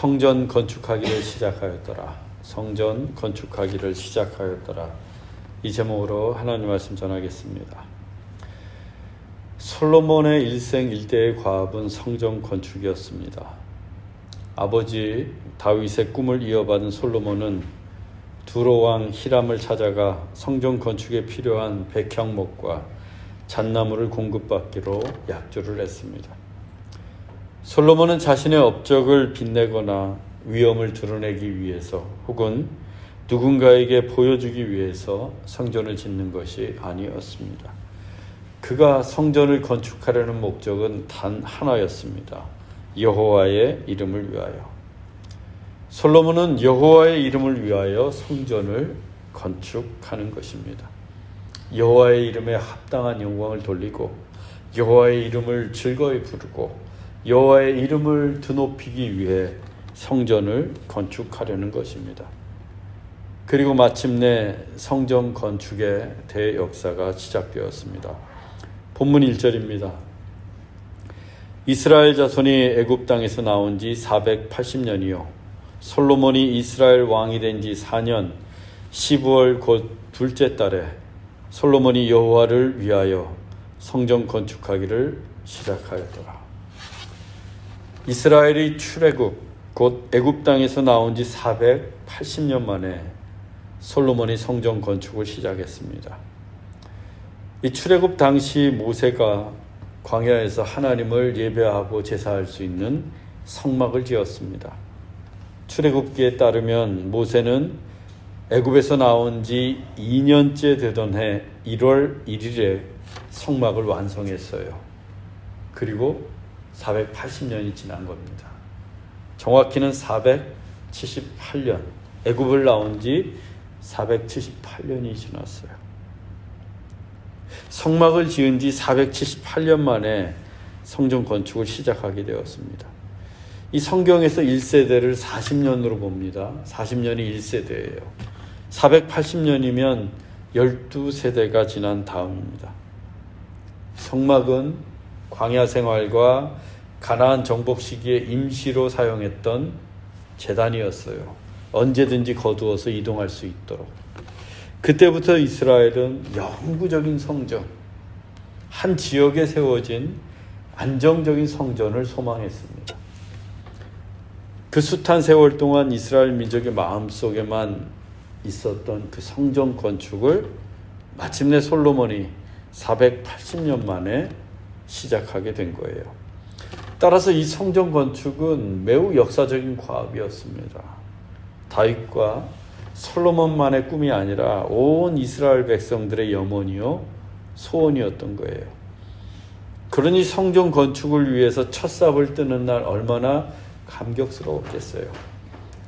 성전 건축하기를 시작하였더라. 성전 건축하기를 시작하였더라. 이 제목으로 하나님 말씀 전하겠습니다. 솔로몬의 일생 일대의 과업은 성전 건축이었습니다. 아버지 다윗의 꿈을 이어받은 솔로몬은 두로왕 히람을 찾아가 성전 건축에 필요한 백향목과 잣나무를 공급받기로 약조를 했습니다. 솔로몬은 자신의 업적을 빛내거나 위엄을 드러내기 위해서 혹은 누군가에게 보여주기 위해서 성전을 짓는 것이 아니었습니다. 그가 성전을 건축하려는 목적은 단 하나였습니다. 여호와의 이름을 위하여. 솔로몬은 여호와의 이름을 위하여 성전을 건축하는 것입니다. 여호와의 이름에 합당한 영광을 돌리고 여호와의 이름을 즐거이 부르고 여호와의 이름을 드높이기 위해 성전을 건축하려는 것입니다. 그리고 마침내 성전 건축의 대역사가 시작되었습니다. 본문 1절입니다. 이스라엘 자손이 애굽 땅에서 나온 지 480년이요 솔로몬이 이스라엘 왕이 된 지 4년 12월 곧 둘째 달에 솔로몬이 여호와를 위하여 성전 건축하기를 시작하였더라. 이스라엘이 출애굽 곧 애굽 땅에서 나온 지 480년 만에 솔로몬이 성전 건축을 시작했습니다. 이 출애굽 당시 모세가 광야에서 하나님을 예배하고 제사할 수 있는 성막을 지었습니다. 출애굽기에 따르면 모세는 애굽에서 나온 지 2년째 되던 해 1월 1일에 성막을 완성했어요. 그리고 480년이 지난 겁니다. 정확히는 478년, 애굽을 나온 지 478년이 지났어요. 성막을 지은 지 478년 만에 성전 건축을 시작하게 되었습니다. 이 성경에서 1세대를 40년으로 봅니다. 40년이 1세대예요. 480년이면 12세대가 지난 다음입니다. 성막은 광야 생활과 가나안 정복 시기에 임시로 사용했던 제단이었어요. 언제든지 거두어서 이동할 수 있도록. 그때부터 이스라엘은 영구적인 성전, 한 지역에 세워진 안정적인 성전을 소망했습니다. 그 숱한 세월 동안 이스라엘 민족의 마음속에만 있었던 그 성전 건축을 마침내 솔로몬이 480년 만에 시작하게 된 거예요. 따라서 이 성전 건축은 매우 역사적인 과업이었습니다. 다윗과 솔로몬만의 꿈이 아니라 온 이스라엘 백성들의 염원이요 소원이었던 거예요. 그러니 성전 건축을 위해서 첫 삽을 뜨는 날 얼마나 감격스러웠겠어요.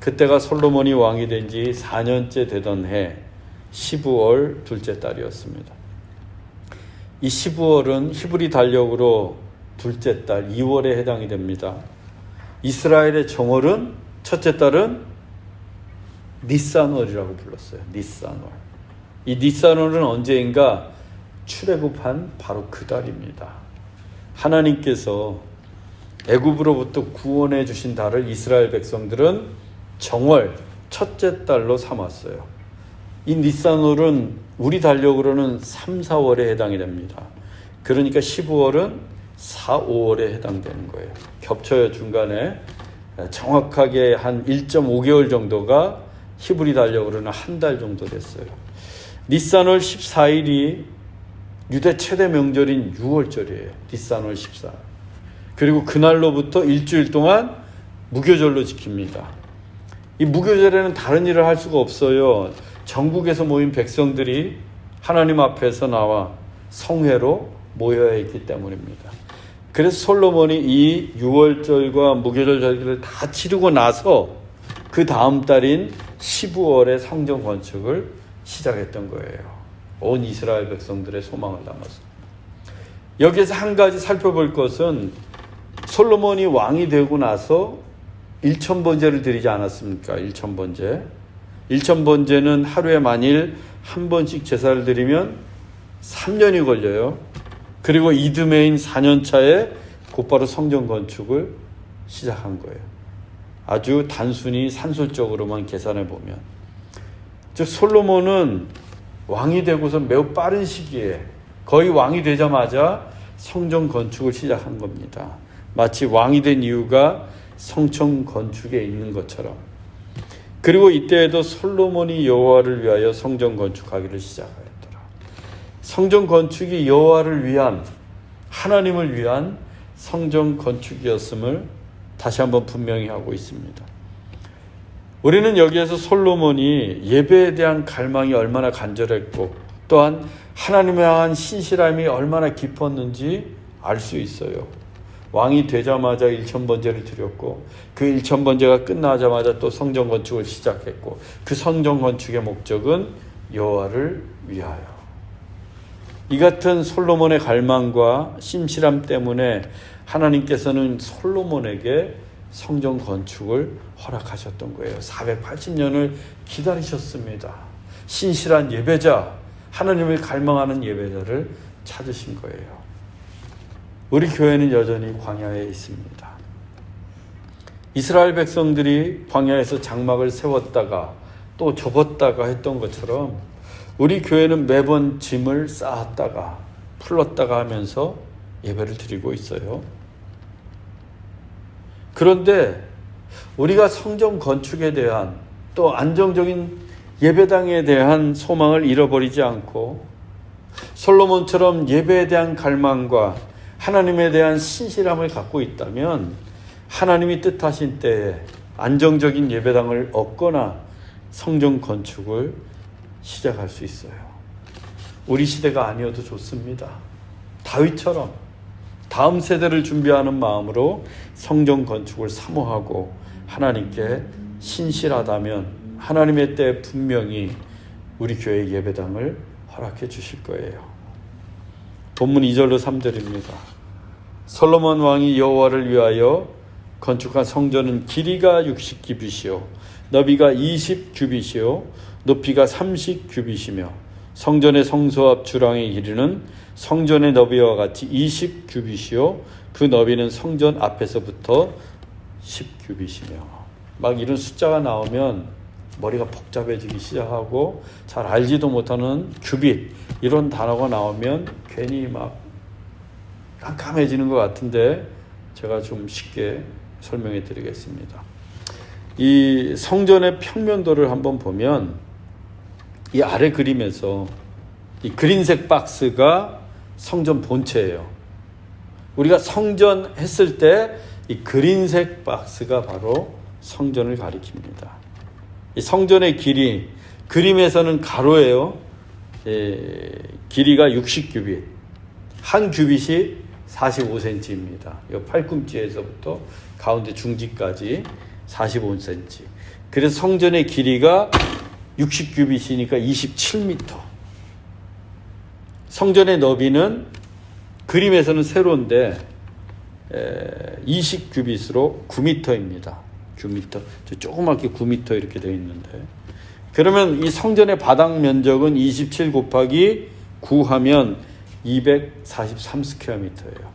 그때가 솔로몬이 왕이 된 지 4년째 되던 해 12월 둘째 달이었습니다. 이 12월은 히브리 달력으로 둘째 달 2월에 해당이 됩니다. 이스라엘의 정월은 첫째 달은 니산월이라고 불렀어요. 니산월. 이 니산월은 언제인가 출애굽한 바로 그 달입니다. 하나님께서 애굽으로부터 구원해 주신 달을 이스라엘 백성들은 정월 첫째 달로 삼았어요. 이 니산월은 우리 달력으로는 3, 4월에 해당이 됩니다. 그러니까 15월은 4, 5월에 해당되는 거예요. 겹쳐요. 중간에 정확하게 한 1.5개월 정도가 히브리 달력으로는 한 달 정도 됐어요. 니산월 14일이 유대 최대 명절인 6월절이에요. 니산월 14일. 그리고 그날로부터 일주일 동안 무교절로 지킵니다. 이 무교절에는 다른 일을 할 수가 없어요. 전국에서 모인 백성들이 하나님 앞에서 나와 성회로 모여야 했기 때문입니다. 그래서 솔로몬이 이 6월절과 무교절 절기를 다 치르고 나서 그 다음 달인 15월에 성전 건축을 시작했던 거예요. 온 이스라엘 백성들의 소망을 담아서. 여기에서 한 가지 살펴볼 것은 솔로몬이 왕이 되고 나서 일천번제를 드리지 않았습니까? 일천번제. 일천번제는 하루에 만일 한 번씩 제사를 드리면 3년이 걸려요. 그리고 이듬해인 4년 차에 곧바로 성전 건축을 시작한 거예요. 아주 단순히 산술적으로만 계산해 보면, 즉 솔로몬은 왕이 되고서 매우 빠른 시기에 거의 왕이 되자마자 성전 건축을 시작한 겁니다. 마치 왕이 된 이유가 성전 건축에 있는 것처럼. 그리고 이때에도 솔로몬이 여호와를 위하여 성전 건축하기를 시작하였더라. 성전 건축이 여호와를 위한, 하나님을 위한 성전 건축이었음을 다시 한번 분명히 하고 있습니다. 우리는 여기에서 솔로몬이 예배에 대한 갈망이 얼마나 간절했고 또한 하나님을 향한 신실함이 얼마나 깊었는지 알 수 있어요. 왕이 되자마자 1000번제를 드렸고 그 1000번제가 끝나자마자 또 성전 건축을 시작했고 그 성전 건축의 목적은 여호와를 위하여. 이 같은 솔로몬의 갈망과 신실함 때문에 하나님께서는 솔로몬에게 성전 건축을 허락하셨던 거예요. 480년을 기다리셨습니다. 신실한 예배자, 하나님을 갈망하는 예배자를 찾으신 거예요. 우리 교회는 여전히 광야에 있습니다. 이스라엘 백성들이 광야에서 장막을 세웠다가 또 접었다가 했던 것처럼 우리 교회는 매번 짐을 쌓았다가 풀렀다가 하면서 예배를 드리고 있어요. 그런데 우리가 성전 건축에 대한 또 안정적인 예배당에 대한 소망을 잃어버리지 않고 솔로몬처럼 예배에 대한 갈망과 하나님에 대한 신실함을 갖고 있다면 하나님이 뜻하신 때에 안정적인 예배당을 얻거나 성전 건축을 시작할 수 있어요. 우리 시대가 아니어도 좋습니다. 다윗처럼 다음 세대를 준비하는 마음으로 성전 건축을 사모하고 하나님께 신실하다면 하나님의 때에 분명히 우리 교회 예배당을 허락해 주실 거예요. 본문 2절로 3절입니다. 솔로몬 왕이 여호와를 위하여 건축한 성전은 길이가 60규빗이요 너비가 20규빗이요 높이가 30규빗이며 성전의 성소 앞 주랑의 길이는 성전의 너비와 같이 20규빗이요 그 너비는 성전 앞에서부터 10규빗이며. 막 이런 숫자가 나오면 머리가 복잡해지기 시작하고 잘 알지도 못하는 규빗 이런 단어가 나오면 괜히 막 깜깜해지는 것 같은데 제가 좀 쉽게 설명해 드리겠습니다. 이 성전의 평면도를 한번 보면 이 아래 그림에서 이 그린색 박스가 성전 본체예요. 우리가 성전 했을 때 이 그린색 박스가 바로 성전을 가리킵니다. 이 성전의 길이 그림에서는 가로예요. 길이가 60규빗, 한 규빗이 45cm입니다. 이 팔꿈치에서부터 가운데 중지까지 45cm. 그래서 성전의 길이가 60규빗이니까 27m. 성전의 너비는 그림에서는 세로인데 20규빗으로 9m입니다. 9m. 조그맣게 9m 이렇게 되어 있는데 그러면 이 성전의 바닥 면적은 27 곱하기 9 하면 243스퀘어미터예요.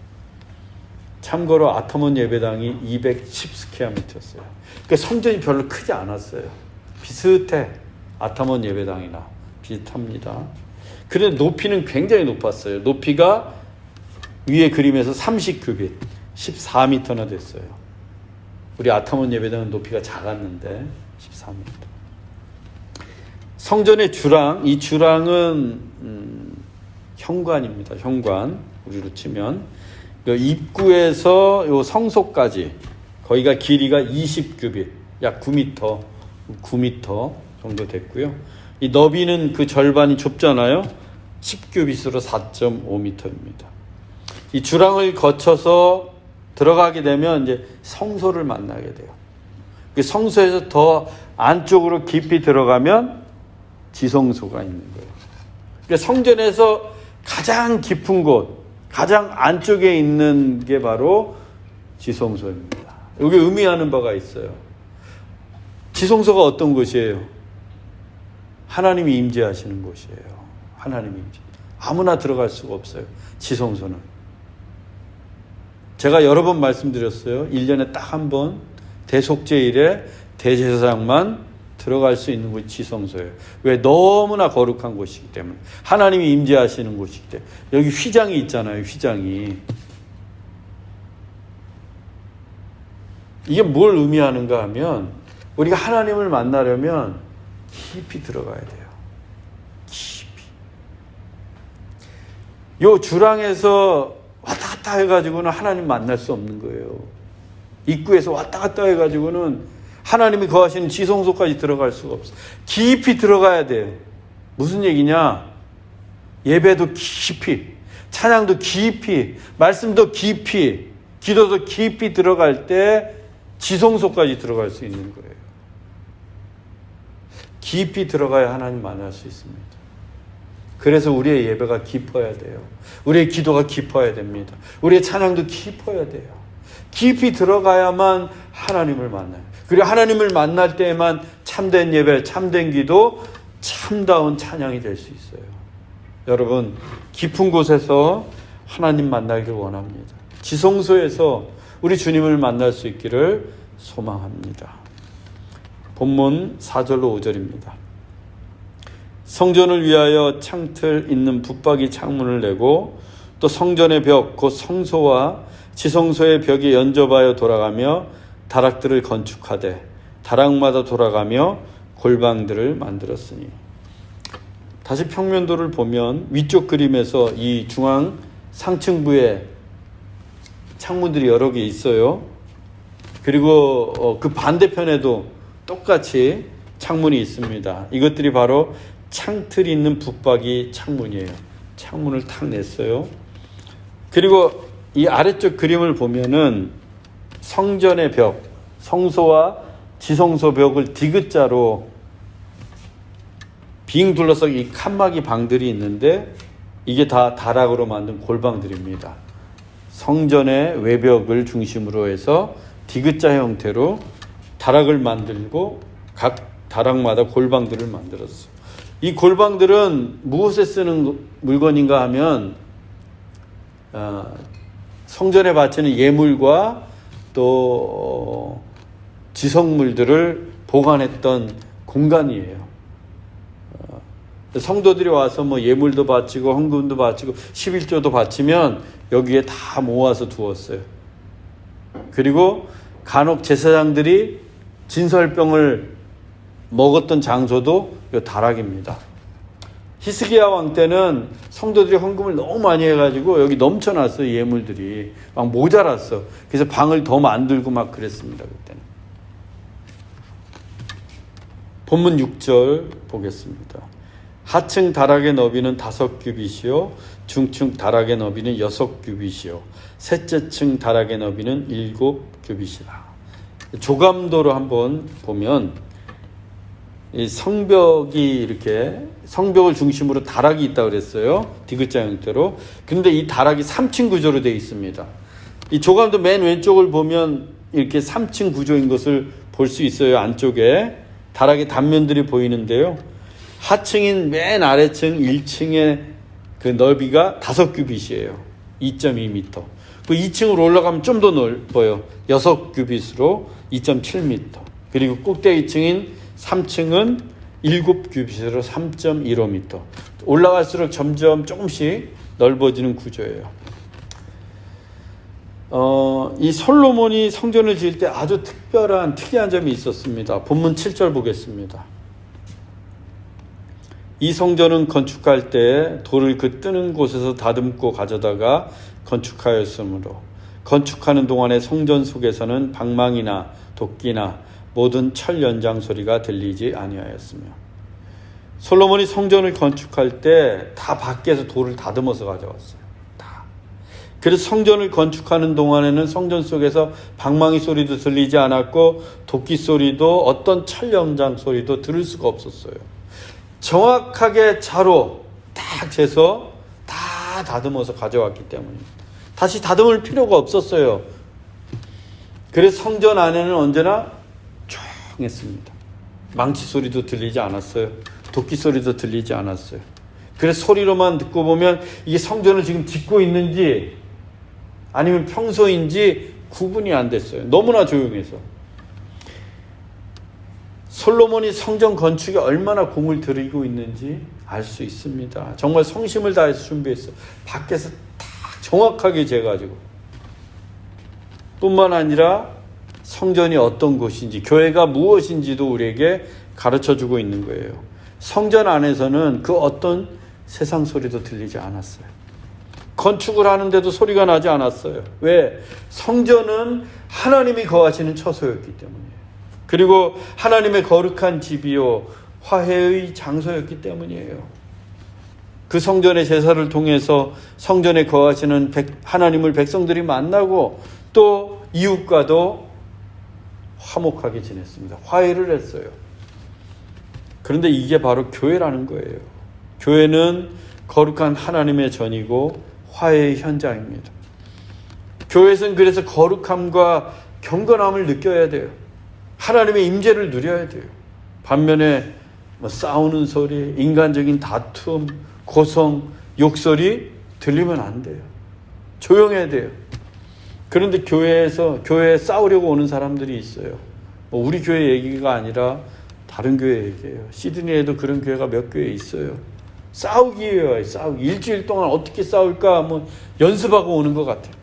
참고로 아터몬 예배당이 210스퀘어미터였어요. 그러니까 성전이 별로 크지 않았어요. 비슷해. 아터몬 예배당이나 비슷합니다. 그런데 높이는 굉장히 높았어요. 높이가 위에 그림에서 30규빗, 14m나 됐어요. 우리 아터몬 예배당은 높이가 작았는데 14m. 성전의 주랑, 이 주랑은 현관입니다. 현관. 우리로 치면 입구에서 요 성소까지 거기가 길이가 20규빗, 약 9m, 9m 정도 됐고요. 이 너비는 그 절반이 좁잖아요. 10규빗으로 4.5m입니다. 이 주랑을 거쳐서 들어가게 되면 이제 성소를 만나게 돼요. 그 성소에서 더 안쪽으로 깊이 들어가면 지성소가 있는 거예요. 그러니까 성전에서 가장 깊은 곳, 가장 안쪽에 있는 게 바로 지성소입니다. 여기 의미하는 바가 있어요. 지성소가 어떤 곳이에요? 하나님이 임재하시는 곳이에요. 하나님이 임재. 아무나 들어갈 수가 없어요. 지성소는. 제가 여러 번 말씀드렸어요. 1년에 딱 한 번 대속죄일에 대제사장만 들어갈 수 있는 곳이 지성소예요. 왜? 너무나 거룩한 곳이기 때문에. 하나님이 임재하시는 곳이기 때문에. 여기 휘장이 있잖아요. 휘장이. 이게 뭘 의미하는가 하면 우리가 하나님을 만나려면 깊이 들어가야 돼요. 깊이. 요 주랑에서 왔다 갔다 해가지고는 하나님 만날 수 없는 거예요. 입구에서 왔다 갔다 해가지고는 하나님이 거하시는 지성소까지 들어갈 수가 없어. 깊이 들어가야 돼. 무슨 얘기냐? 예배도 깊이, 찬양도 깊이, 말씀도 깊이, 기도도 깊이 들어갈 때 지성소까지 들어갈 수 있는 거예요. 깊이 들어가야 하나님 만날 수 있습니다. 그래서 우리의 예배가 깊어야 돼요. 우리의 기도가 깊어야 됩니다. 우리의 찬양도 깊어야 돼요. 깊이 들어가야만 하나님을 만나요. 그리고 하나님을 만날 때에만 참된 예배, 참된 기도, 참다운 찬양이 될 수 있어요. 여러분, 깊은 곳에서 하나님 만나기를 원합니다. 지성소에서 우리 주님을 만날 수 있기를 소망합니다. 본문 4절로 5절입니다. 성전을 위하여 창틀 있는 붙박이 창문을 내고 또 성전의 벽, 곧 성소와 지성소의 벽에 연접하여 돌아가며 다락들을 건축하되 다락마다 돌아가며 골방들을 만들었으니. 다시 평면도를 보면 위쪽 그림에서 이 중앙 상층부에 창문들이 여러 개 있어요. 그리고 그 반대편에도 똑같이 창문이 있습니다. 이것들이 바로 창틀이 있는 붙박이 창문이에요. 창문을 탁 냈어요. 그리고 이 아래쪽 그림을 보면은 성전의 벽, 성소와 지성소 벽을 디귿자로 빙 둘러서 이 칸막이 방들이 있는데 이게 다 다락으로 만든 골방들입니다. 성전의 외벽을 중심으로 해서 디귿자 형태로 다락을 만들고 각 다락마다 골방들을 만들었어요. 이 골방들은 무엇에 쓰는 물건인가 하면 성전에 바치는 예물과 또 지성물들을 보관했던 공간이에요. 성도들이 와서 뭐 예물도 바치고 헌금도 바치고 11조도 바치면 여기에 다 모아서 두었어요. 그리고 간혹 제사장들이 진설병을 먹었던 장소도 이 다락입니다. 히스기야 왕 때는 성도들이 헌금을 너무 많이 해가지고 여기 넘쳐났어요. 예물들이 막 모자랐어. 그래서 방을 더 만들고 막 그랬습니다. 그때는. 본문 6절 보겠습니다. 하층 다락의 너비는 5규빗이요 중층 다락의 너비는 6규빗이요 셋째 층 다락의 너비는 7규빗이라. 조감도로 한번 보면 이 성벽이 이렇게 성벽을 중심으로 다락이 있다고 그랬어요. 디귿자 형태로. 근데 이 다락이 3층 구조로 되어 있습니다. 이 조감도 맨 왼쪽을 보면 이렇게 3층 구조인 것을 볼 수 있어요. 안쪽에 다락의 단면들이 보이는데요. 하층인 맨 아래층 1층의 그 넓이가 5규빗이에요. 2.2m. 그 2층으로 올라가면 좀 더 넓어요. 6규빗으로 2.7m. 그리고 꼭대기층인 3층은 7규빗으로 3.15m. 올라갈수록 점점 조금씩 넓어지는 구조예요. 이 솔로몬이 성전을 지을 때 아주 특이한 점이 있었습니다. 본문 7절 보겠습니다. 이 성전은 건축할 때 돌을 그 뜨는 곳에서 다듬고 가져다가 건축하였으므로 건축하는 동안에 성전 속에서는 방망이나 도끼나 모든 철 연장 소리가 들리지 아니하였으며. 솔로몬이 성전을 건축할 때 다 밖에서 돌을 다듬어서 가져왔어요. 다. 그래서 성전을 건축하는 동안에는 성전 속에서 방망이 소리도 들리지 않았고 도끼 소리도 어떤 철 연장 소리도 들을 수가 없었어요. 정확하게 자로 딱 재서 다 다듬어서 가져왔기 때문입니다. 다시 다듬을 필요가 없었어요. 그래서 성전 안에는 언제나 조용했습니다. 망치 소리도 들리지 않았어요. 도끼 소리도 들리지 않았어요. 그래서 소리로만 듣고 보면 이게 성전을 지금 짓고 있는지 아니면 평소인지 구분이 안 됐어요. 너무나 조용해서. 솔로몬이 성전 건축에 얼마나 공을 들이고 있는지 알 수 있습니다. 정말 성심을 다해서 준비했어요. 밖에서 다 정확하게 재가지고. 뿐만 아니라 성전이 어떤 곳인지, 교회가 무엇인지도 우리에게 가르쳐주고 있는 거예요. 성전 안에서는 그 어떤 세상 소리도 들리지 않았어요. 건축을 하는데도 소리가 나지 않았어요. 왜? 성전은 하나님이 거하시는 처소였기 때문이에요. 그리고 하나님의 거룩한 집이요 화해의 장소였기 때문이에요. 그 성전의 제사를 통해서 성전에 거하시는 하나님을 백성들이 만나고 또 이웃과도 화목하게 지냈습니다. 화해를 했어요. 그런데 이게 바로 교회라는 거예요. 교회는 거룩한 하나님의 전이고 화해의 현장입니다. 교회에서는 그래서 거룩함과 경건함을 느껴야 돼요. 하나님의 임재를 누려야 돼요. 반면에 싸우는 소리, 인간적인 다툼, 고성, 욕설이 들리면 안 돼요. 조용해야 돼요. 그런데 교회에 싸우려고 오는 사람들이 있어요. 우리 교회 얘기가 아니라 다른 교회 얘기예요. 시드니에도 그런 교회가 몇 교회 있어요. 싸우기예요. 싸우기. 일주일 동안 어떻게 싸울까 연습하고 오는 것 같아요.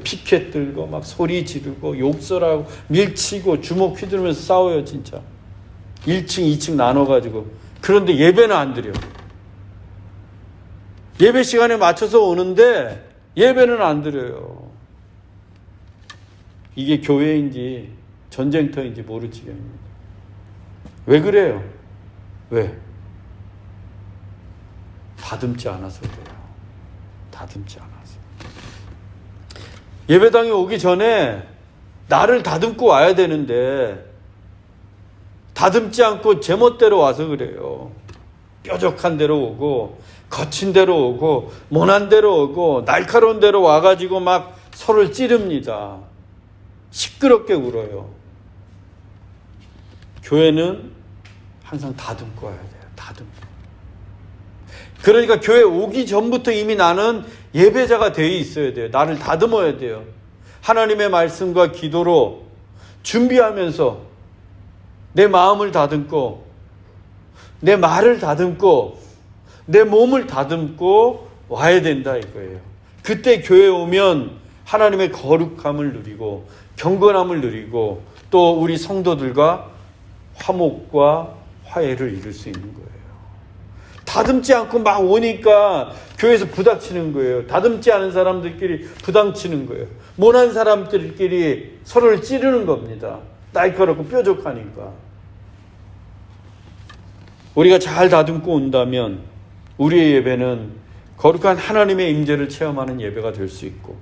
피켓 들고 막 소리 지르고 욕설하고 밀치고 주먹 휘두르면서 싸워요. 진짜 1층 2층 나눠가지고. 그런데 예배는 안 드려. 예배 시간에 맞춰서 오는데 예배는 안 드려요. 이게 교회인지 전쟁터인지 모를 지경입니다. 왜 그래요? 왜? 다듬지 않아서 그래요. 다듬지 않아서. 예배당에 오기 전에 나를 다듬고 와야 되는데 다듬지 않고 제멋대로 와서 그래요. 뾰족한 대로 오고 거친 대로 오고 모난 대로 오고 날카로운 대로 와가지고 막 서로를 찌릅니다. 시끄럽게 울어요. 교회는 항상 다듬고 와야 돼요. 다듬고. 그러니까 교회 오기 전부터 이미 나는 예배자가 되어 있어야 돼요. 나를 다듬어야 돼요. 하나님의 말씀과 기도로 준비하면서 내 마음을 다듬고 내 말을 다듬고 내 몸을 다듬고 와야 된다 이거예요. 그때 교회에 오면 하나님의 거룩함을 누리고 경건함을 누리고 또 우리 성도들과 화목과 화해를 이룰 수 있는 거예요. 다듬지 않고 막 오니까 교회에서 부닥치는 거예요. 다듬지 않은 사람들끼리 부닥치는 거예요. 모난 사람들끼리 서로를 찌르는 겁니다. 날카롭고 뾰족하니까. 우리가 잘 다듬고 온다면 우리의 예배는 거룩한 하나님의 임재를 체험하는 예배가 될 수 있고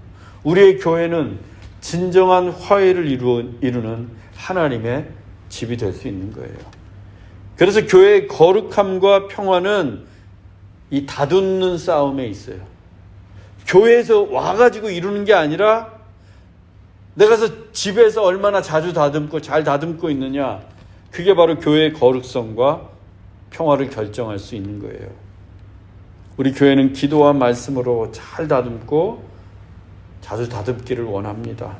우리의 교회는 진정한 화해를 이루는 하나님의 집이 될 수 있는 거예요. 그래서 교회의 거룩함과 평화는 이 다듬는 싸움에 있어요. 교회에서 와가지고 이루는 게 아니라 내가 집에서 얼마나 자주 다듬고 잘 다듬고 있느냐, 그게 바로 교회의 거룩성과 평화를 결정할 수 있는 거예요. 우리 교회는 기도와 말씀으로 잘 다듬고 자주 다듬기를 원합니다.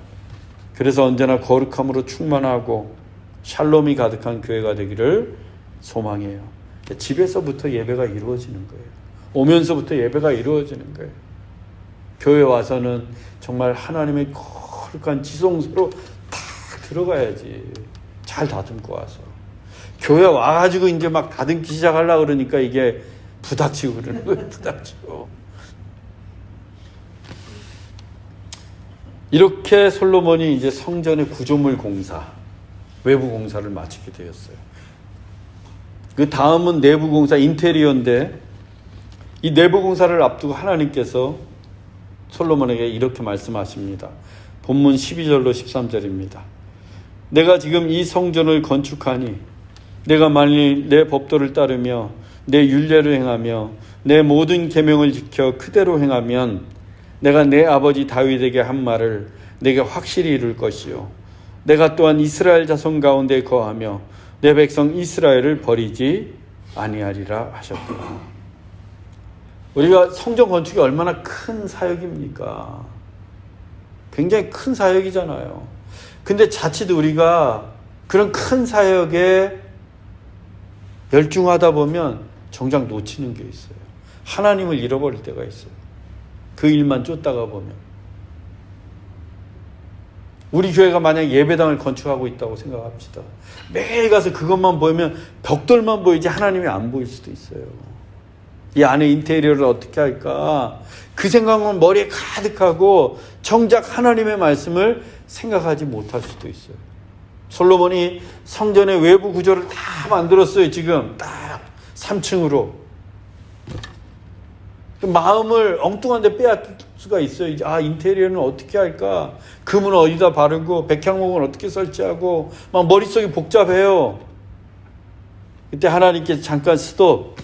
그래서 언제나 거룩함으로 충만하고 샬롬이 가득한 교회가 되기를 소망해요. 집에서부터 예배가 이루어지는 거예요. 오면서부터 예배가 이루어지는 거예요. 교회 와서는 정말 하나님의 거룩한 지성소로 딱 들어가야지. 잘 다듬고 와서. 교회 와가지고 이제 막 다듬기 시작하려고 그러니까 이게 부닥치고 그러는 거예요. 부닥치고. 이렇게 솔로몬이 이제 성전의 구조물 공사, 외부 공사를 마치게 되었어요. 그 다음은 내부 공사, 인테리어인데 이 내부 공사를 앞두고 하나님께서 솔로몬에게 이렇게 말씀하십니다. 본문 12절로 13절입니다. 내가 지금 이 성전을 건축하니 내가 만일 내 법도를 따르며 내 율례를 행하며 내 모든 계명을 지켜 그대로 행하면 내가 내 아버지 다윗에게 한 말을 내게 확실히 이룰 것이요 내가 또한 이스라엘 자손 가운데 거하며 내 백성 이스라엘을 버리지 아니하리라 하셨구나. 우리가 성전 건축이 얼마나 큰 사역입니까? 굉장히 큰 사역이잖아요. 근데 자칫 우리가 그런 큰 사역에 열중하다 보면 정작 놓치는 게 있어요. 하나님을 잃어버릴 때가 있어요. 그 일만 쫓다가 보면. 우리 교회가 만약 예배당을 건축하고 있다고 생각합시다. 매일 가서 그것만 보이면 벽돌만 보이지 하나님이 안 보일 수도 있어요. 이 안에 인테리어를 어떻게 할까? 그 생각만 머리에 가득하고 정작 하나님의 말씀을 생각하지 못할 수도 있어요. 솔로몬이 성전의 외부 구조를 다 만들었어요. 지금 딱 3층으로. 마음을 엉뚱한 데 빼앗길 수가 있어요. 아, 인테리어는 어떻게 할까? 금은 어디다 바르고 백향목은 어떻게 설치하고 막 머릿속이 복잡해요. 그때 하나님께서 잠깐 스톱,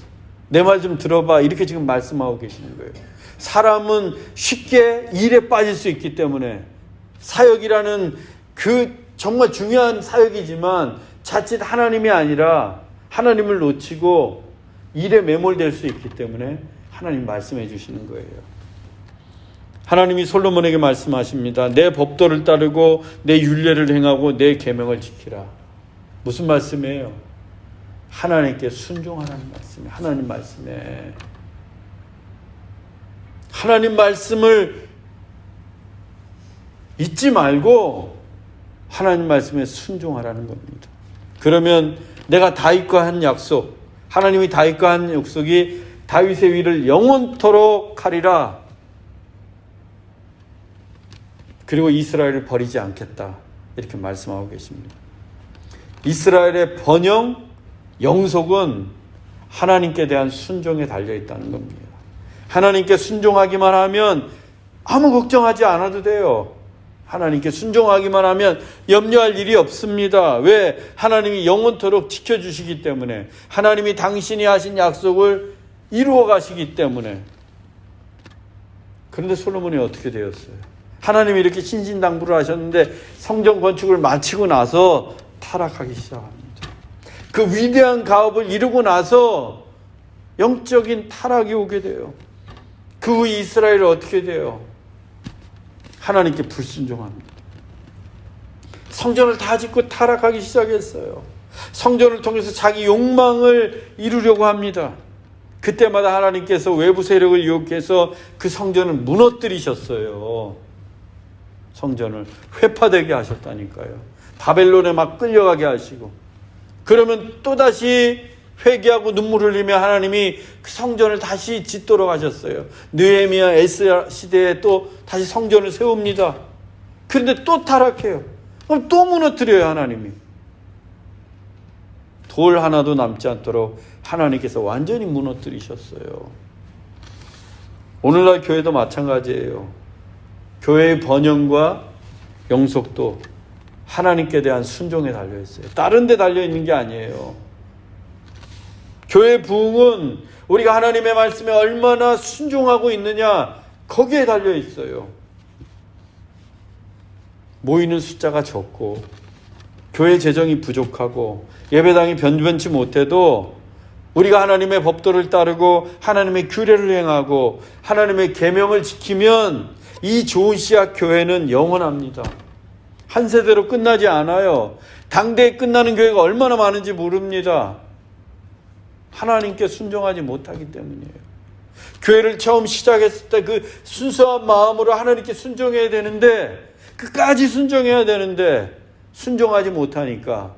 내 말 좀 들어봐, 이렇게 지금 말씀하고 계시는 거예요. 사람은 쉽게 일에 빠질 수 있기 때문에, 사역이라는 그 정말 중요한 사역이지만 자칫 하나님이 아니라 하나님을 놓치고 일에 매몰될 수 있기 때문에 하나님 말씀해 주시는 거예요. 하나님이 솔로몬에게 말씀하십니다. 내 법도를 따르고 내 율례를 행하고 내 계명을 지키라. 무슨 말씀이에요? 하나님께 순종하라는 말씀이에요. 하나님 말씀에. 하나님 말씀을 잊지 말고 하나님 말씀에 순종하라는 겁니다. 그러면 내가 다윗과 한 약속, 하나님이 다윗과 한 약속이 다윗의 위를 영원토록 하리라. 그리고 이스라엘을 버리지 않겠다. 이렇게 말씀하고 계십니다. 이스라엘의 번영, 영속은 하나님께 대한 순종에 달려있다는 겁니다. 하나님께 순종하기만 하면 아무 걱정하지 않아도 돼요. 하나님께 순종하기만 하면 염려할 일이 없습니다. 왜? 하나님이 영원토록 지켜주시기 때문에, 하나님이 당신이 하신 약속을 이루어 가시기 때문에. 그런데 솔로몬이 어떻게 되었어요? 하나님이 이렇게 신신당부를 하셨는데 성전 건축을 마치고 나서 타락하기 시작합니다. 그 위대한 가업을 이루고 나서 영적인 타락이 오게 돼요. 그 후 이스라엘은 어떻게 돼요? 하나님께 불순종합니다. 성전을 다 짓고 타락하기 시작했어요. 성전을 통해서 자기 욕망을 이루려고 합니다. 그때마다 하나님께서 외부 세력을 이용해서 그 성전을 무너뜨리셨어요. 성전을 회파되게 하셨다니까요. 바벨론에 막 끌려가게 하시고. 그러면 또다시 회개하고 눈물 흘리며 하나님이 그 성전을 다시 짓도록 하셨어요. 느헤미야 에스라 시대에 또 다시 성전을 세웁니다. 그런데 또 타락해요. 그럼 또 무너뜨려요, 하나님이. 돌 하나도 남지 않도록 하나님께서 완전히 무너뜨리셨어요. 오늘날 교회도 마찬가지예요. 교회의 번영과 영속도 하나님께 대한 순종에 달려있어요. 다른 데 달려있는 게 아니에요. 교회 부흥은 우리가 하나님의 말씀에 얼마나 순종하고 있느냐, 거기에 달려있어요. 모이는 숫자가 적고 교회 재정이 부족하고 예배당이 변변치 못해도 우리가 하나님의 법도를 따르고 하나님의 규례를 행하고 하나님의 계명을 지키면 이 좋은 씨앗 교회는 영원합니다. 한 세대로 끝나지 않아요. 당대에 끝나는 교회가 얼마나 많은지 모릅니다. 하나님께 순종하지 못하기 때문이에요. 교회를 처음 시작했을 때 그 순수한 마음으로 하나님께 순종해야 되는데, 끝까지 순종해야 되는데 순종하지 못하니까,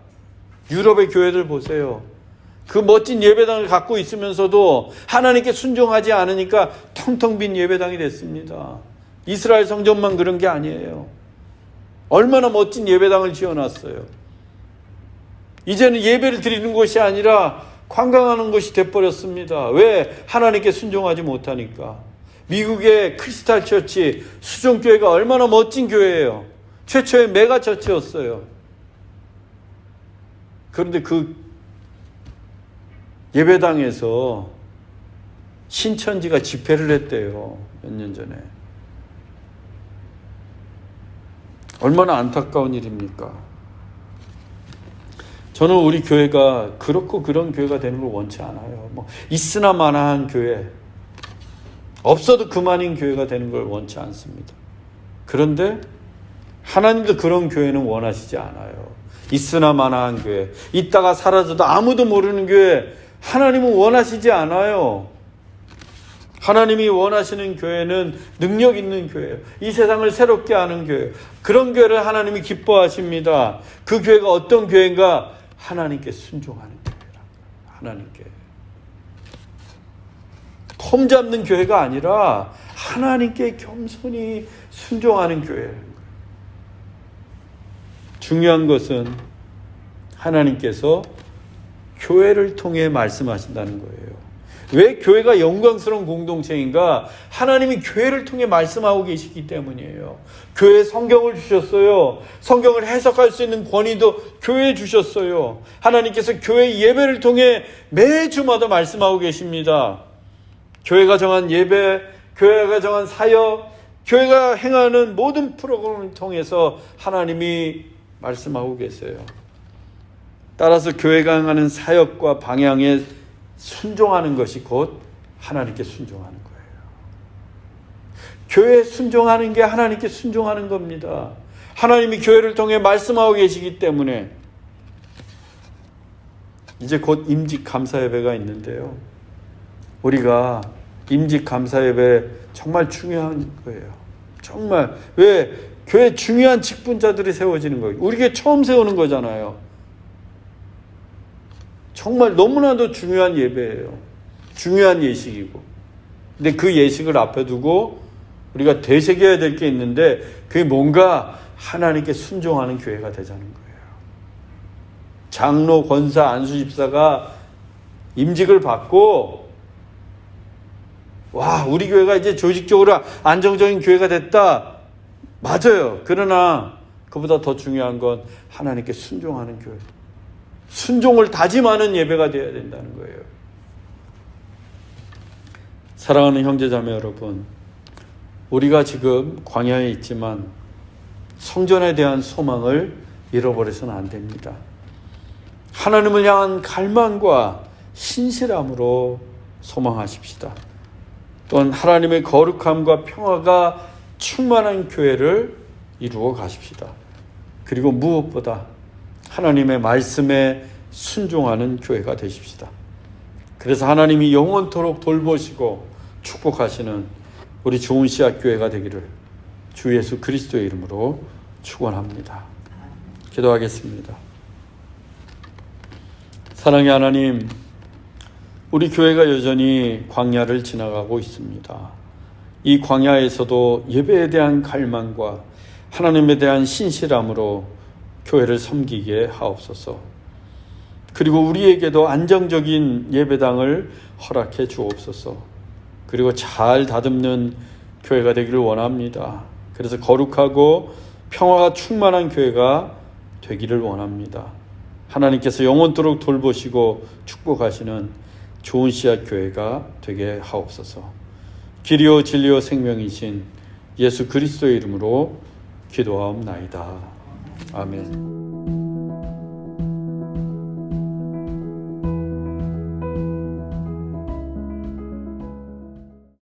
유럽의 교회들 보세요. 그 멋진 예배당을 갖고 있으면서도 하나님께 순종하지 않으니까 텅텅 빈 예배당이 됐습니다. 이스라엘 성전만 그런 게 아니에요. 얼마나 멋진 예배당을 지어놨어요. 이제는 예배를 드리는 곳이 아니라 관광하는 곳이 돼버렸습니다. 왜? 하나님께 순종하지 못하니까. 미국의 크리스탈 처치, 수종교회가 얼마나 멋진 교회예요. 최초의 메가 처치였어요. 그런데 그 예배당에서 신천지가 집회를 했대요. 몇 년 전에. 얼마나 안타까운 일입니까? 저는 우리 교회가 그렇고 그런 교회가 되는 걸 원치 않아요. 뭐 있으나 마나한 교회, 없어도 그만인 교회가 되는 걸 원치 않습니다. 그런데 하나님도 그런 교회는 원하시지 않아요. 있으나 마나한 교회, 있다가 사라져도 아무도 모르는 교회 하나님은 원하시지 않아요. 하나님이 원하시는 교회는 능력 있는 교회예요. 이 세상을 새롭게 하는 교회예요. 그런 교회를 하나님이 기뻐하십니다. 그 교회가 어떤 교회인가? 하나님께 순종하는 교회라. 하나님께 폼 잡는 교회가 아니라 하나님께 겸손히 순종하는 교회라는 거예요. 중요한 것은 하나님께서 교회를 통해 말씀하신다는 거예요. 왜 교회가 영광스러운 공동체인가? 하나님이 교회를 통해 말씀하고 계시기 때문이에요. 교회에 성경을 주셨어요. 성경을 해석할 수 있는 권위도 교회에 주셨어요. 하나님께서 교회 예배를 통해 매주마다 말씀하고 계십니다. 교회가 정한 예배, 교회가 정한 사역, 교회가 행하는 모든 프로그램을 통해서 하나님이 말씀하고 계세요. 따라서 교회가 행하는 사역과 방향에 순종하는 것이 곧 하나님께 순종하는 거예요. 교회에 순종하는 게 하나님께 순종하는 겁니다. 하나님이 교회를 통해 말씀하고 계시기 때문에 이제 곧 임직 감사 예배가 있는데요. 우리가 임직 감사 예배 정말 중요한 거예요. 정말. 왜? 교회 중요한 직분자들이 세워지는 거예요. 우리 교회 처음 세우는 거잖아요. 정말 너무나도 중요한 예배예요. 중요한 예식이고. 근데 그 예식을 앞에 두고 우리가 되새겨야 될 게 있는데 그게 뭔가 하나님께 순종하는 교회가 되자는 거예요. 장로, 권사, 안수집사가 임직을 받고 와, 우리 교회가 이제 조직적으로 안정적인 교회가 됐다. 맞아요. 그러나 그보다 더 중요한 건 하나님께 순종하는 교회. 순종을 다짐하는 예배가 되어야 된다는 거예요. 사랑하는 형제자매 여러분, 우리가 지금 광야에 있지만 성전에 대한 소망을 잃어버려서는 안 됩니다. 하나님을 향한 갈망과 신실함으로 소망하십시다. 또한 하나님의 거룩함과 평화가 충만한 교회를 이루어 가십시다. 그리고 무엇보다 하나님의 말씀에 순종하는 교회가 되십시다. 그래서 하나님이 영원토록 돌보시고 축복하시는 우리 좋은 씨앗 교회가 되기를 주 예수 그리스도의 이름으로 축원합니다. 기도하겠습니다. 사랑의 하나님, 우리 교회가 여전히 광야를 지나가고 있습니다. 이 광야에서도 예배에 대한 갈망과 하나님에 대한 신실함으로 교회를 섬기게 하옵소서. 그리고 우리에게도 안정적인 예배당을 허락해 주옵소서. 그리고 잘 다듬는 교회가 되기를 원합니다. 그래서 거룩하고 평화가 충만한 교회가 되기를 원합니다. 하나님께서 영원토록 돌보시고 축복하시는 좋은 씨앗 교회가 되게 하옵소서. 길이요 진리요 생명이신 예수 그리스도의 이름으로 기도하옵나이다. 아멘.